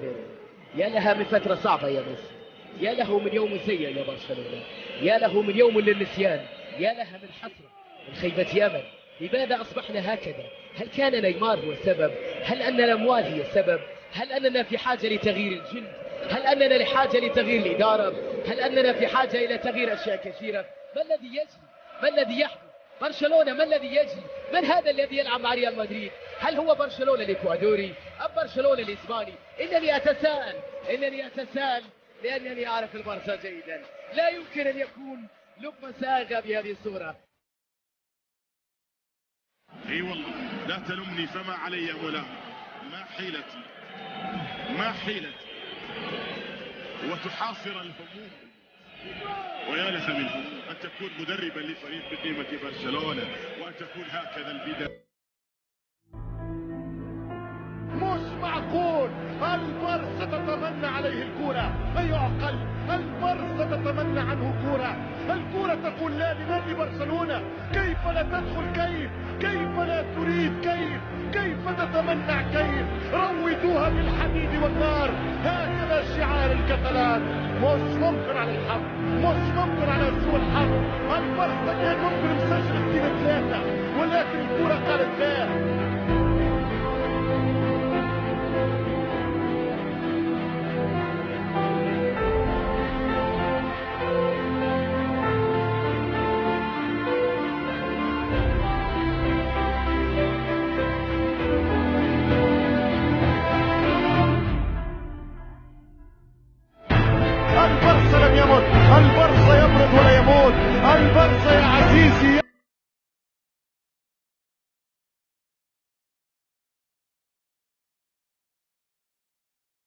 كبير. يا لها من فترة صعبة يا ميسي، يا له من يوم سيء يا برشلونة، يا له من يوم للنسيان، يا لها من حسرة، من خيبة أمل. لماذا أصبحنا هكذا؟ هل كان نيمار هو السبب؟ هل أن الأموال هي السبب؟ هل أننا في حاجة لتغيير الجلد؟ هل أننا لحاجة لتغيير الإدارة؟ هل أننا في حاجة إلى تغيير أشياء كثيرة؟ ما الذي يجري؟ ما الذي يحدث؟ برشلونة ما الذي يجري؟ من هذا الذي يلعب مع ريال مدريد؟ هل هو برشلونة الإكوادوري أم برشلونة الإسباني؟ إنني أتساءل لأنني أعرف البارسا جيدا. لا يمكن أن يكون لقمة ساغة بهذه الصورة. اي والله لا تلمني فما علي ولا ما حيلتي وتحاصر الهموم. ويا لها من هموم أن تكون مدربا لفريق بقيمة برشلونة وأن تكون هكذا البداية. مش معقول، البارسا تتمنى عليه الكرة، لا يعقل، البارسا تتمنى عنه كرة، الكرة تقول لا لنادي برشلونة. كيف لا تدخل؟ كيف لا تريد؟ كيف تتمنع؟ رويتوها بالحديد والنار، هكذا شعار الكتالان. مش ممكن على الحظ، مش ممكن على سوء الحظ. البارسا كان ممكن مسجل 2-3 ولكن الكرة قالت لا.